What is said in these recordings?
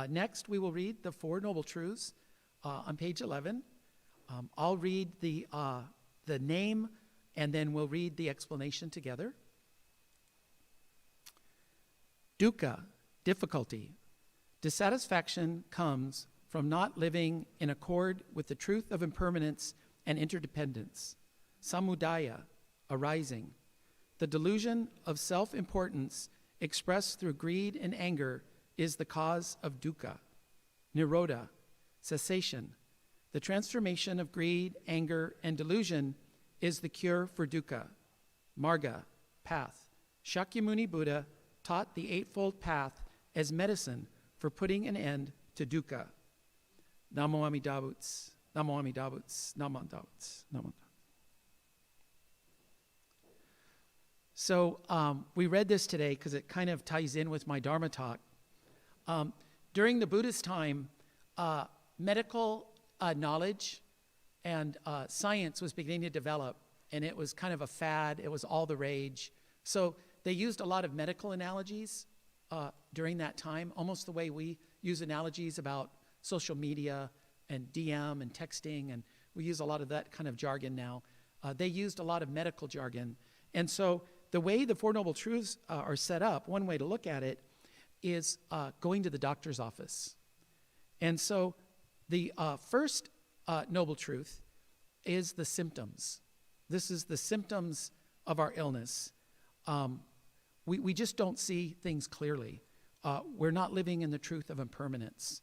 Next, we will read the Four Noble Truths on page 11. I'll read the name, and then we'll read the explanation together. Dukkha, difficulty. Dissatisfaction comes from not living in accord with the truth of impermanence and interdependence. Samudaya, arising. The delusion of self-importance expressed through greed and anger is the cause of dukkha. Nirodha, cessation. The transformation of greed, anger, and delusion is the cure for dukkha. Marga, path. Shakyamuni Buddha taught the Eightfold Path as medicine for putting an end to dukkha. Namo Amida Butsu, Namo Amida Butsu, Namo Amida Butsu, Namo Amida Butsu. So we read this today because it kind of ties in with my Dharma talk. During the Buddhist time, medical knowledge and science was beginning to develop, and it was kind of a fad. It was all the rage. So they used a lot of medical analogies during that time, almost the way we use analogies about social media and DM and texting, and we use a lot of that kind of jargon now. They used a lot of medical jargon. And so the way the Four Noble Truths are set up, one way to look at it is going to the doctor's office. And so the first Noble Truth is the symptoms. This is the symptoms of our illness. We just don't see things clearly. We're not living in the truth of impermanence.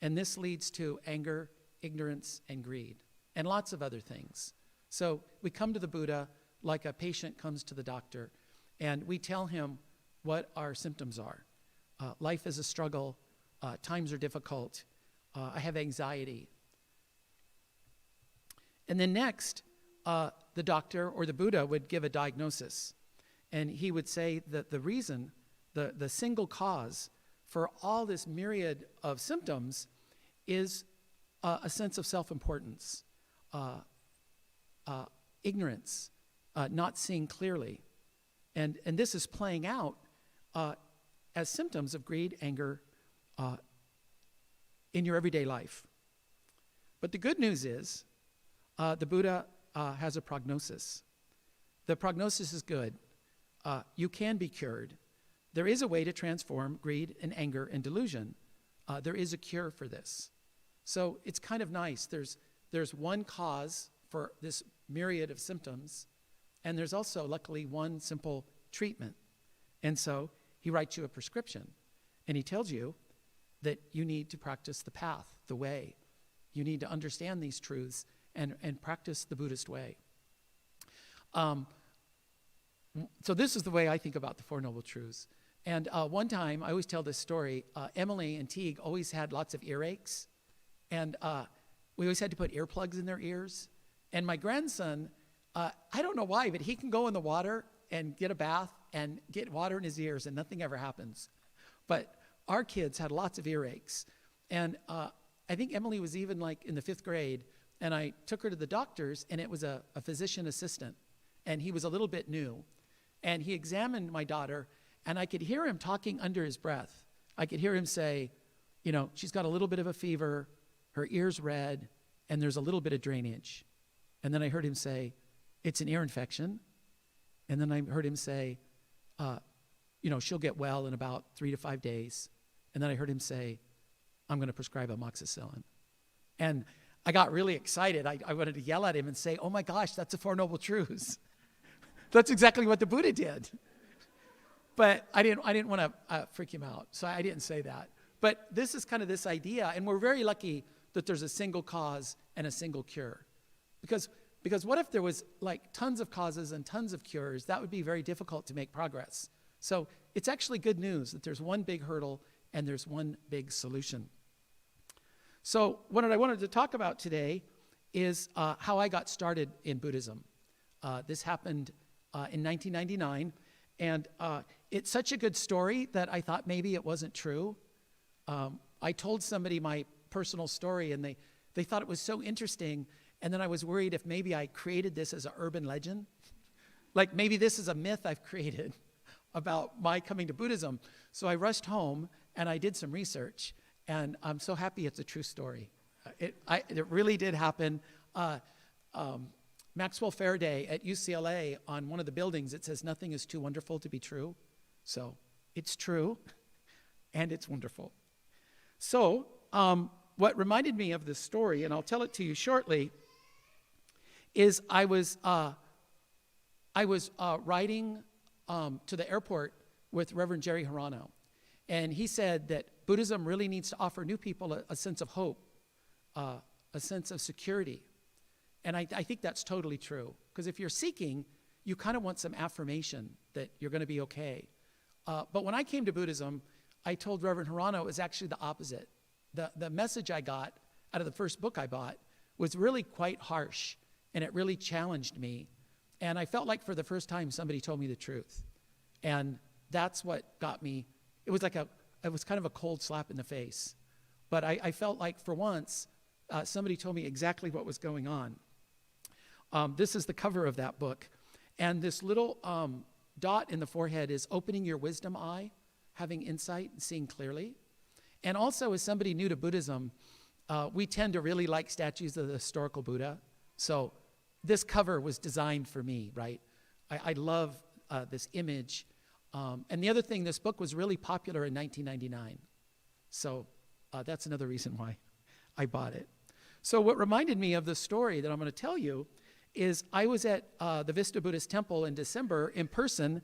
And this leads to anger, ignorance, and greed, and lots of other things. So we come to the Buddha like a patient comes to the doctor, and we tell him what our symptoms are. Life is a struggle. Times are difficult. I have anxiety. And then next, the doctor or the Buddha would give a diagnosis. And he would say that the reason, the single cause for all this myriad of symptoms is a sense of self-importance, ignorance, not seeing clearly. And this is playing out as symptoms of greed, anger, in your everyday life. But the good news is the Buddha has a prognosis. The prognosis is good. You can be cured. There is a way to transform greed and anger and delusion. There is a cure for this. So it's kind of nice. There's one cause for this myriad of symptoms, and there's also, luckily, one simple treatment. And so he writes you a prescription, and he tells you that you need to practice the path, the way. You need to understand these truths and practice the Buddhist way. So this is the way I think about the Four Noble Truths. And one time, I always tell this story, Emily and Teague always had lots of earaches, and we always had to put earplugs in their ears. And my grandson, I don't know why, but he can go in the water and get a bath and get water in his ears, and nothing ever happens. But our kids had lots of earaches. And I think Emily was even like in the 5th grade, and I took her to the doctor's, and it was a physician assistant, and he was a little bit new. And he examined my daughter, and I could hear him talking under his breath. I could hear him say, you know, she's got a little bit of a fever, her ear's red, and there's a little bit of drainage. And then I heard him say, it's an ear infection. And then I heard him say, you know, she'll get well in about 3 to 5 days. And then I heard him say, I'm going to prescribe amoxicillin. And I got really excited. I wanted to yell at him and say, oh my gosh, that's the Four Noble Truths. That's exactly what the Buddha did. But I didn't want to freak him out, so I didn't say that. But this is kind of this idea, and we're very lucky that there's a single cause and a single cure. Because what if there was like tons of causes and tons of cures? That would be very difficult to make progress. So it's actually good news that there's one big hurdle and there's one big solution. So what I wanted to talk about today is how I got started in Buddhism. This happened in 1999, and it's such a good story that I thought maybe it wasn't true. I told somebody my personal story, and they thought it was so interesting, and then I was worried if maybe I created this as an urban legend. Like maybe this is a myth I've created about my coming to Buddhism. So I rushed home, and I did some research, And I'm so happy it's a true story. It really did happen. Maxwell Faraday at UCLA, on one of the buildings, it says, "Nothing is too wonderful to be true." So it's true, and it's wonderful. So what reminded me of this story, and I'll tell it to you shortly, is I was riding to the airport with Reverend Jerry Hirano, and he said that Buddhism really needs to offer new people a sense of hope, a sense of security. And I think that's totally true, because if you're seeking, you kind of want some affirmation that you're going to be okay. But when I came to Buddhism, I told Reverend Hirano it was actually the opposite. The message I got out of the first book I bought was really quite harsh, and it really challenged me. And I felt like for the first time somebody told me the truth. And that's what got me. It was kind of a cold slap in the face. But I felt like for once, somebody told me exactly what was going on. This is the cover of that book. And this little dot in the forehead is opening your wisdom eye, having insight and seeing clearly. And also, as somebody new to Buddhism, we tend to really like statues of the historical Buddha. So this cover was designed for me, right? I love this image. And the other thing, this book was really popular in 1999. So that's another reason why I bought it. So what reminded me of the story that I'm going to tell you is I was at the Vista Buddhist Temple in December in person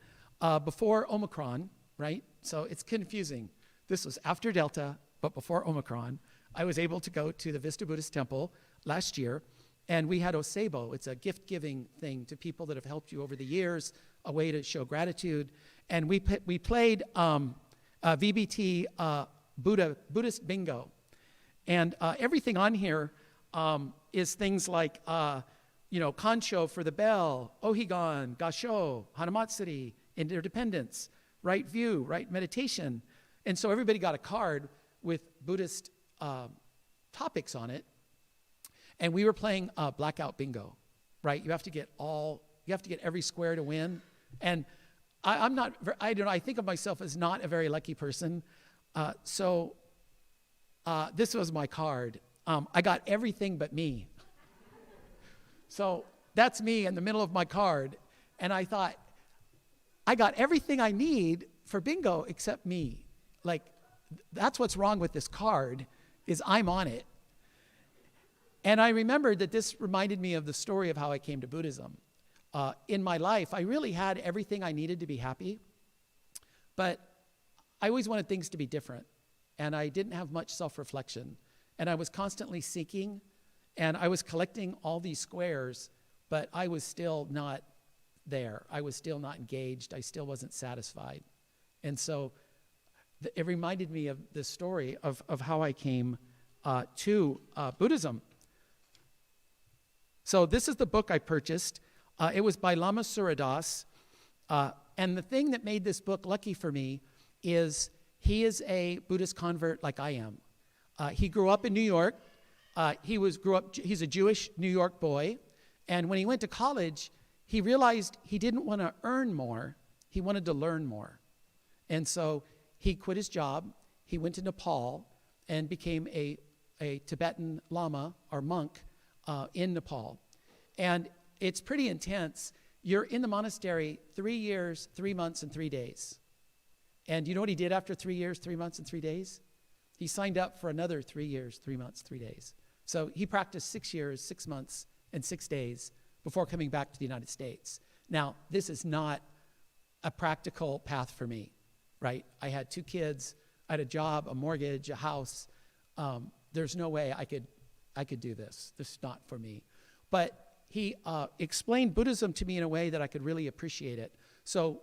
before Omicron, right? So it's confusing. This was after Delta, but before Omicron. I was able to go to the Vista Buddhist Temple last year, and we had Osebo. It's a gift-giving thing to people that have helped you over the years, a way to show gratitude. And we played VBT Buddhist bingo. And everything on here is things like, Kancho for the bell, Ohigan, Gasho, Hanamatsuri, interdependence, right view, right meditation. And so everybody got a card with Buddhist topics on it. And we were playing blackout bingo, right? You have to get every square to win. And I think of myself as not a very lucky person. So this was my card. I got everything but me. So that's me in the middle of my card. And I thought, I got everything I need for bingo except me. Like, that's what's wrong with this card, is I'm on it. And I remembered that this reminded me of the story of how I came to Buddhism. In my life, I really had everything I needed to be happy, but I always wanted things to be different, and I didn't have much self-reflection, and I was constantly seeking, and I was collecting all these squares, but I was still not there. I was still not engaged. I still wasn't satisfied. And so it reminded me of this story of how I came to Buddhism. So this is the book I purchased. It was by Lama Suradas. And the thing that made this book lucky for me is he is a Buddhist convert like I am. He grew up in New York. He's a Jewish New York boy. And when he went to college, he realized he didn't want to earn more. He wanted to learn more. And so he quit his job. He went to Nepal and became a Tibetan Lama or monk in Nepal. And it's pretty intense. You're in the monastery 3 years, 3 months, and 3 days. And you know what he did after 3 years, 3 months, and 3 days? He signed up for another 3 years, 3 months, 3 days. So he practiced 6 years, 6 months, and 6 days before coming back to the United States. Now, this is not a practical path for me, right? I had 2 kids, I had a job, a mortgage, a house. There's no way I could do this. This is not for me. But he explained Buddhism to me in a way that I could really appreciate it. So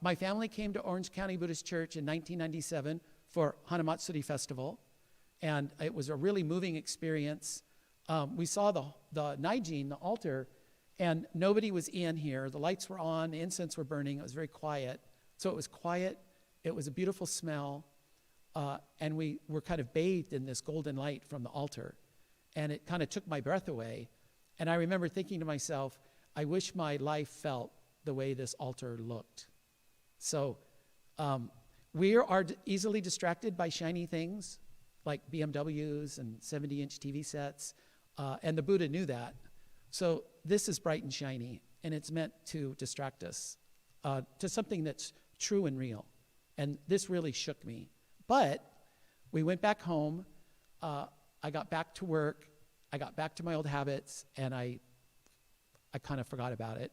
my family came to Orange County Buddhist Church in 1997 for Hanamatsuri Festival, and it was a really moving experience. We saw the Naijin, the altar, and nobody was in here. The lights were on, the incense were burning. It was very quiet. So it was quiet. It was a beautiful smell, and we were kind of bathed in this golden light from the altar, and it kind of took my breath away. And I remember thinking to myself, I wish my life felt the way this altar looked. So we are easily distracted by shiny things. like BMWs and 70-inch TV sets. And the Buddha knew that. So this is bright and shiny, and it's meant to distract us to something that's true and real. And this really shook me. But we went back home. I got back to work. I got back to my old habits, and I kind of forgot about it.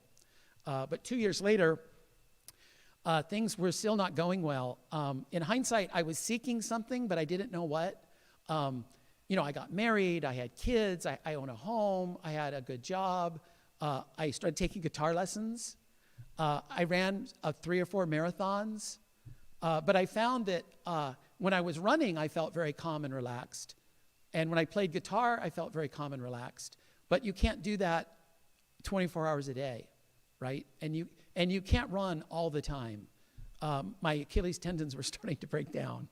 But 2 years later, things were still not going well. In hindsight, I was seeking something, but I didn't know what. I got married. I had kids. I own a home. I had a good job. I started taking guitar lessons. I ran 3 or 4 marathons. But I found that when I was running, I felt very calm and relaxed. And when I played guitar, I felt very calm and relaxed. But you can't do that 24 hours a day, right? And you can't run all the time. My Achilles tendons were starting to break down.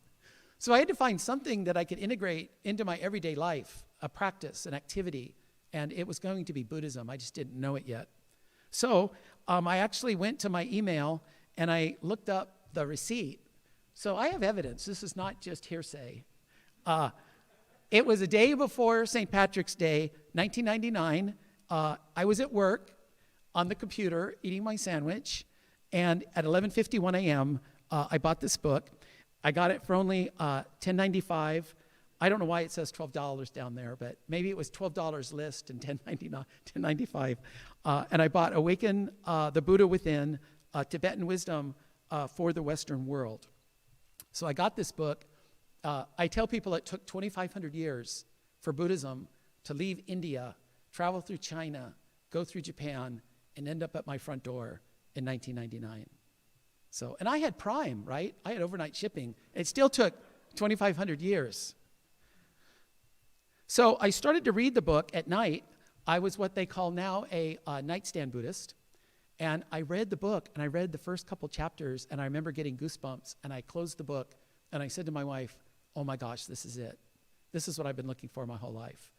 So I had to find something that I could integrate into my everyday life, a practice, an activity, and it was going to be Buddhism. I just didn't know it yet. So I actually went to my email and I looked up the receipt. So I have evidence. This is not just hearsay. It was a day before St. Patrick's Day, 1999. I was at work on the computer eating my sandwich, and at 11:51 a.m., I bought this book. I got it for only $10.95. I don't know why it says $12 down there, but maybe it was $12 list and $10.95. And I bought Awaken the Buddha Within, Tibetan Wisdom for the Western World. So I got this book. I tell people it took 2,500 years for Buddhism to leave India, travel through China, go through Japan, and end up at my front door in 1999. So, and I had Prime, right? I had overnight shipping. It still took 2,500 years. So I started to read the book at night. I was what they call now a nightstand Buddhist. And I read the book, and I read the first couple chapters, and I remember getting goosebumps, and I closed the book, and I said to my wife, oh my gosh, this is it. This is what I've been looking for my whole life.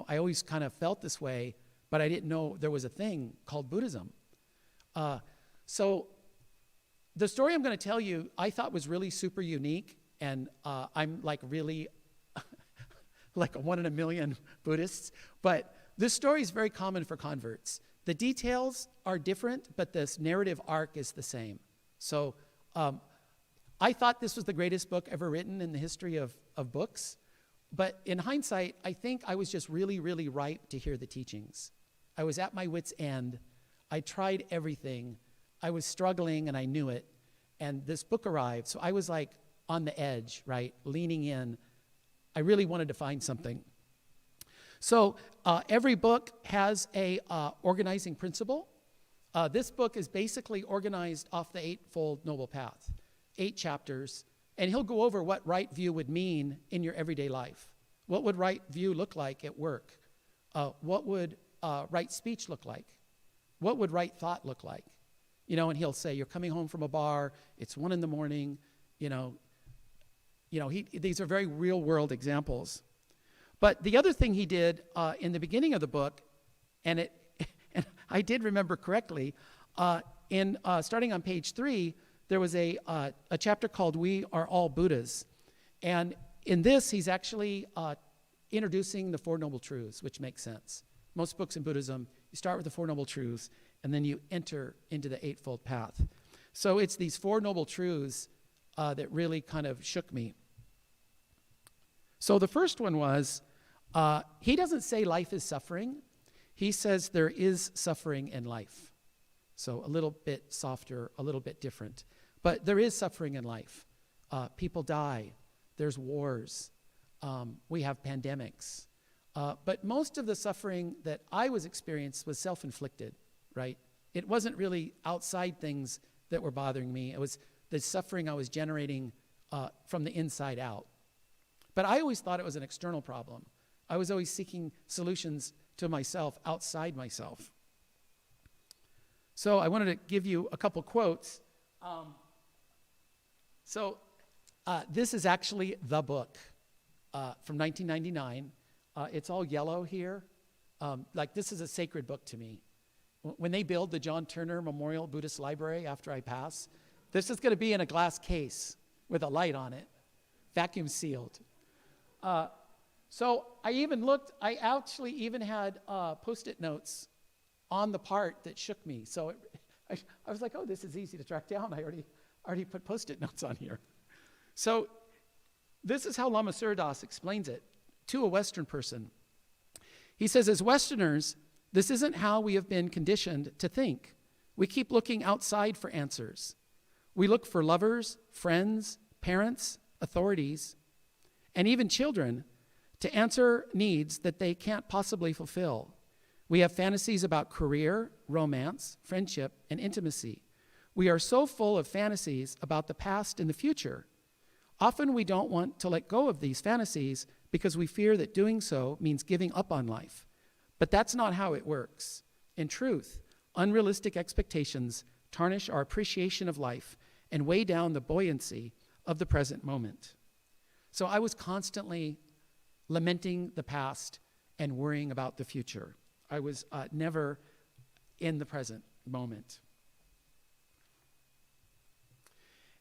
I always kind of felt this way, but I didn't know there was a thing called Buddhism. So the story I'm going to tell you, I thought was really super unique, and I'm like really like a 1 in a million Buddhists, but this story is very common for converts. The details are different, but this narrative arc is the same. So I thought this was the greatest book ever written in the history of books, but in hindsight, I think I was just really, really ripe to hear the teachings. I was at my wit's end. I tried everything. I was struggling, and I knew it. And this book arrived, so I was like on the edge, right, leaning in. I really wanted to find something. So every book has a organizing principle. This book is basically organized off the Eightfold Noble Path, 8 chapters, and he'll go over what right view would mean in your everyday life. What would right view look like at work? What would right speech look like? What would right thought look like? And he'll say, you're coming home from a bar, it's 1 a.m, these are very real world examples. But the other thing he did in the beginning of the book, and I did remember correctly, starting on page 3, there was a chapter called We Are All Buddhas. And in this, he's actually introducing the Four Noble Truths, which makes sense. Most books in Buddhism, you start with the Four Noble Truths, and then you enter into the Eightfold Path. So it's these Four Noble Truths that really kind of shook me. So the first one was, he doesn't say life is suffering. He says there is suffering in life. So a little bit softer, a little bit different. But there is suffering in life. People die. There's wars. We have pandemics. But most of the suffering that I was experienced was self-inflicted, right? It wasn't really outside things that were bothering me. It was the suffering I was generating from the inside out. But I always thought it was an external problem. I was always seeking solutions to myself outside myself. So I wanted to give you a couple quotes. This is actually the book from 1999. It's all yellow here. This is a sacred book to me. When they build the John Turner Memorial Buddhist Library after I pass, this is going to be in a glass case with a light on it, vacuum sealed. So I actually even had Post-it notes on the part that shook me. So I was like, oh, this is easy to track down. I already put Post-it notes on here. So this is how Lama Surdas explains it to a Western person. He says, as Westerners, this isn't how we have been conditioned to think. We keep looking outside for answers. We look for lovers, friends, parents, authorities, and even children to answer needs that they can't possibly fulfill. We have fantasies about career, romance, friendship, and intimacy. We are so full of fantasies about the past and the future. Often we don't want to let go of these fantasies because we fear that doing so means giving up on life. But that's not how it works. In truth, unrealistic expectations tarnish our appreciation of life and weigh down the buoyancy of the present moment. So I was constantly lamenting the past and worrying about the future. I was never in the present moment.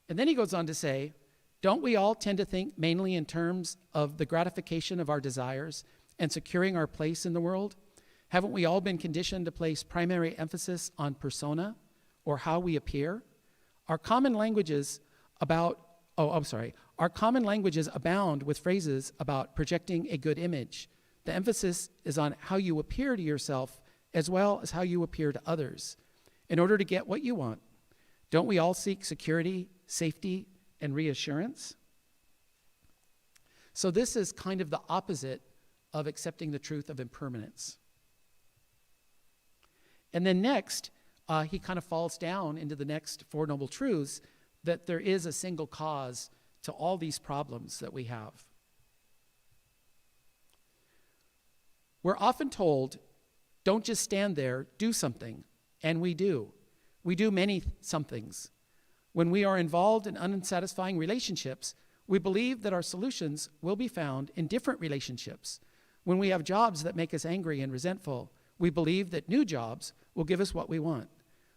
And then he goes on to say, don't we all tend to think mainly in terms of the gratification of our desires and securing our place in the world? Haven't we all been conditioned to place primary emphasis on persona or how we appear? Our common languages abound with phrases about projecting a good image. The emphasis is on how you appear to yourself as well as how you appear to others. In order to get what you want, don't we all seek security, safety, and reassurance? So this is kind of the opposite of accepting the truth of impermanence. And then next, he kind of falls down into the next Four Noble Truths, that there is a single cause to all these problems that we have. We're often told, don't just stand there, do something. And we do. We do many somethings. When we are involved in unsatisfying relationships, we believe that our solutions will be found in different relationships. When we have jobs that make us angry and resentful, we believe that new jobs will give us what we want.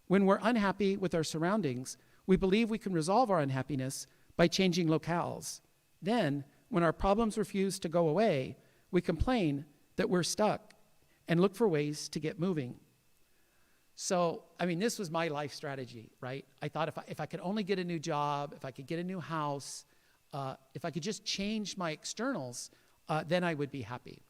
When we're unhappy with our surroundings, we believe we can resolve our unhappiness by changing locales. Then, when our problems refuse to go away, we complain that we're stuck and look for ways to get moving. So, this was my life strategy, right? I thought if I could only get a new job, if I could get a new house, if I could just change my externals, then I would be happy.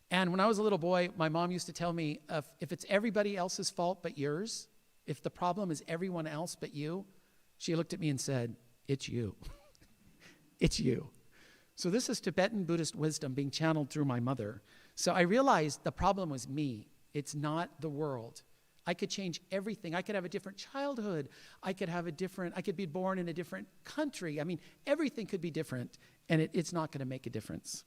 And when I was a little boy, my mom used to tell me, if it's everybody else's fault but yours, if the problem is everyone else but you, she looked at me and said, it's you. It's you. So this is Tibetan Buddhist wisdom being channeled through my mother. So I realized the problem was me. It's not the world. I could change everything. I could have a different childhood. I could be born in a different country. Everything could be different, and it's not going to make a difference.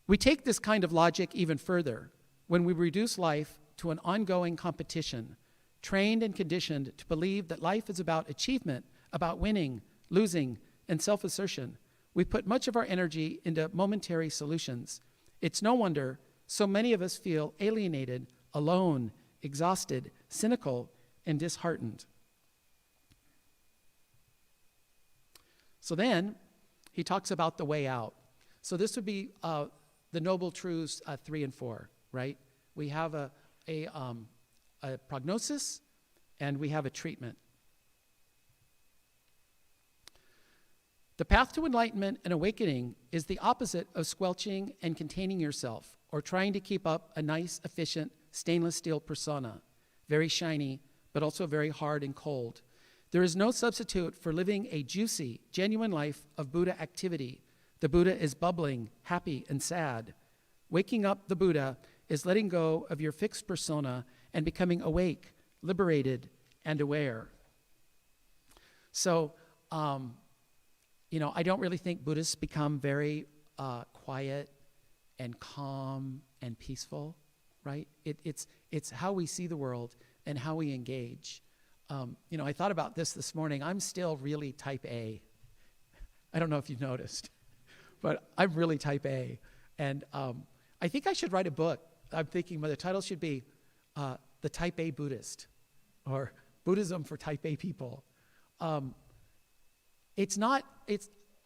We take this kind of logic even further when we reduce life to an ongoing competition, trained and conditioned to believe that life is about achievement, about winning, losing, and self-assertion. We put much of our energy into momentary solutions. It's no wonder so many of us feel alienated, alone, exhausted, cynical, and disheartened. So then he talks about the way out. So this would be the Noble Truths 3 and 4, right? We have a prognosis and we have a treatment. The path to enlightenment and awakening is the opposite of squelching and containing yourself or trying to keep up a nice, efficient, stainless steel persona, very shiny, but also very hard and cold. There is no substitute for living a juicy, genuine life of Buddha activity. The Buddha is bubbling, happy, and sad. Waking up the Buddha is letting go of your fixed persona and becoming awake, liberated, and aware. So, I don't really think Buddhists become very quiet and calm and peaceful, right? It's how we see the world and how we engage. I thought about this morning. I'm still really type A. I don't know if you've noticed, but I'm really type A. And I think I should write a book. I'm thinking the title should be The Type A Buddhist or Buddhism for Type A People.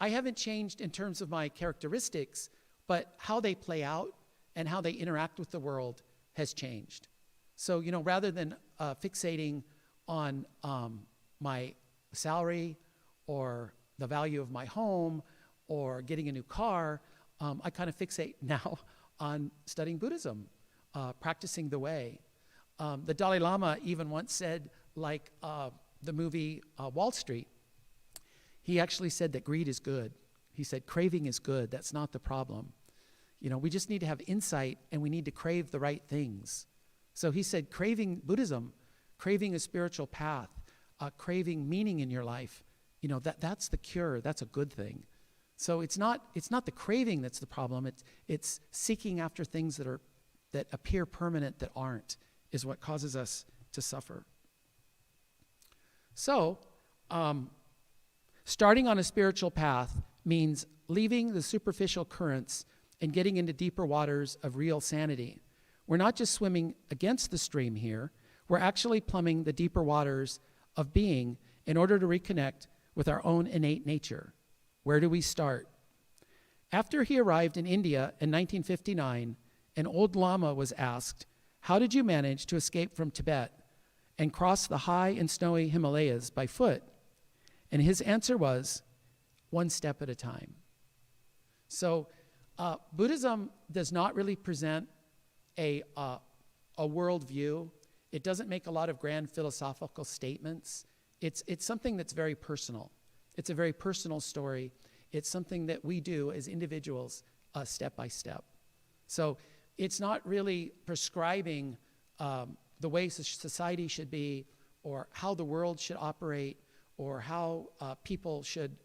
I haven't changed in terms of my characteristics, but how they play out and how they interact with the world has changed. So, rather than fixating on my salary or the value of my home or getting a new car, I kind of fixate now on studying Buddhism, practicing the way. The Dalai Lama even once said, like the movie Wall Street, he actually said that greed is good. He said craving is good. That's not the problem. We just need to have insight, and we need to crave the right things. So he said craving Buddhism, craving a spiritual path, craving meaning in your life, that's the cure. That's a good thing. So it's not the craving that's the problem. It's seeking after things that appear permanent that aren't, is what causes us to suffer. So, starting on a spiritual path means leaving the superficial currents and getting into deeper waters of real sanity. We're not just swimming against the stream here, we're actually plumbing the deeper waters of being in order to reconnect with our own innate nature. Where do we start? After he arrived in India in 1959, an old Lama was asked, "How did you manage to escape from Tibet and cross the high and snowy Himalayas by foot?" And his answer was, "One step at a time." So Buddhism does not really present a worldview. It doesn't make a lot of grand philosophical statements. It's something that's very personal. It's a very personal story. It's something that we do as individuals step by step. So it's not really prescribing the way society should be, or how the world should operate, or how people should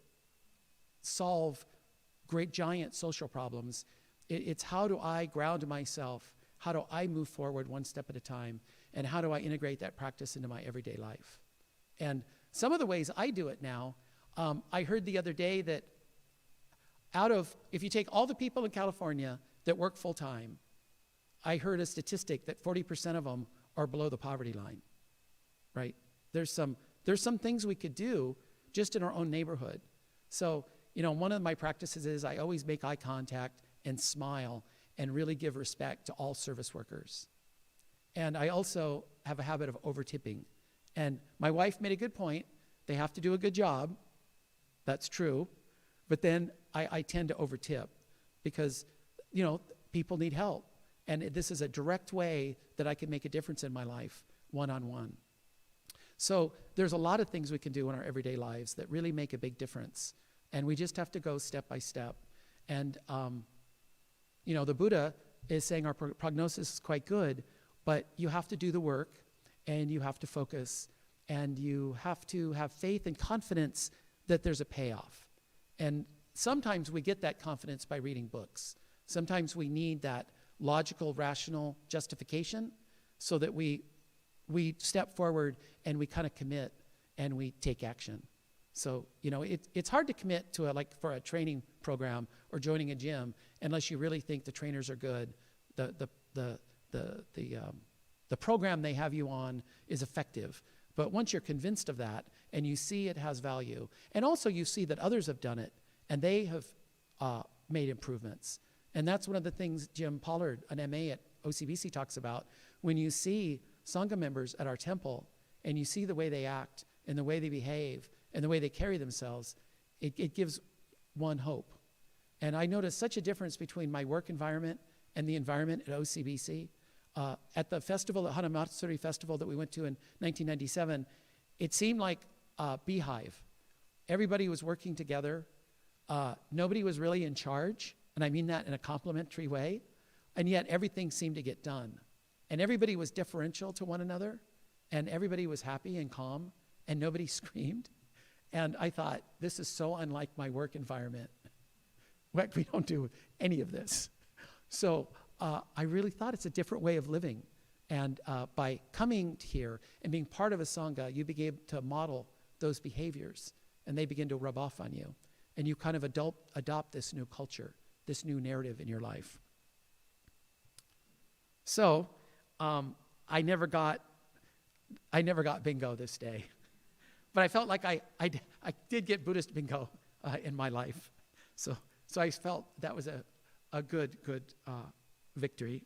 solve great giant social problems. It's how do I ground myself? How do I move forward one step at a time? And how do I integrate that practice into my everyday life? And some of the ways I do it now, I heard the other day that if you take all the people in California that work full time, I heard a statistic that 40% of them are below the poverty line, right? There's some things we could do just in our own neighborhood. So, one of my practices is I always make eye contact and smile and really give respect to all service workers. And I also have a habit of over-tipping. And my wife made a good point. They have to do a good job. That's true. But then I tend to over-tip because, people need help. And this is a direct way that I can make a difference in my life, one-on-one. So there's a lot of things we can do in our everyday lives that really make a big difference. And we just have to go step by step. And, the Buddha is saying our prognosis is quite good, but you have to do the work, and you have to focus, and you have to have faith and confidence that there's a payoff. And sometimes we get that confidence by reading books. Sometimes we need that logical, rational justification so that we step forward and we kind of commit and we take action. So, it's hard to commit to for a training program or joining a gym unless you really think the trainers are good, the program they have you on is effective. But once you're convinced of that and you see it has value, and also you see that others have done it and they have made improvements. And that's one of the things Jim Pollard, an MA at OCBC, talks about. When you see Sangha members at our temple and you see the way they act and the way they behave and the way they carry themselves, it gives one hope. And I noticed such a difference between my work environment and the environment at OCBC. At the festival, the Hanamatsuri festival that we went to in 1997, it seemed like a beehive. Everybody was working together. Nobody was really in charge, and I mean that in a complimentary way, and yet everything seemed to get done. And everybody was deferential to one another, and everybody was happy and calm, and nobody screamed. And I thought, this is so unlike my work environment. We don't do any of this. So I really thought it's a different way of living. And by coming here and being part of a Sangha, you begin to model those behaviors, and they begin to rub off on you. And you kind of adopt this new culture, this new narrative in your life. So I never got bingo this day. But I felt like I did get Buddhist bingo in my life. So I felt that was a good victory.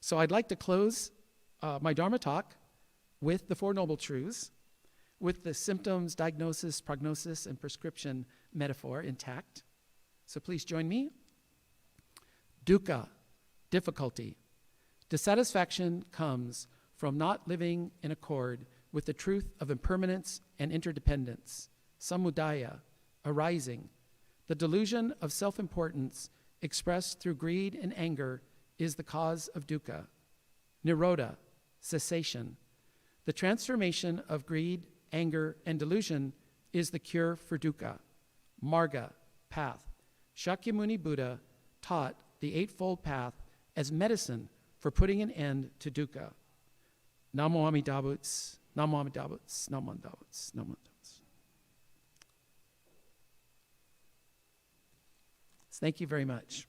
So I'd like to close my Dharma talk with the Four Noble Truths, with the symptoms, diagnosis, prognosis, and prescription metaphor intact. So please join me. Dukkha, difficulty. Dissatisfaction comes from not living in accord with the truth of impermanence and interdependence. Samudaya, arising. The delusion of self-importance expressed through greed and anger is the cause of dukkha. Nirodha, cessation. The transformation of greed, anger, and delusion is the cure for dukkha. Marga, path. Shakyamuni Buddha taught the Eightfold Path as medicine for putting an end to dukkha. Namo Amida Butsu, Namo Amida Butsu, Namo Amida Butsu, Namo Amida Butsu. Thank you very much.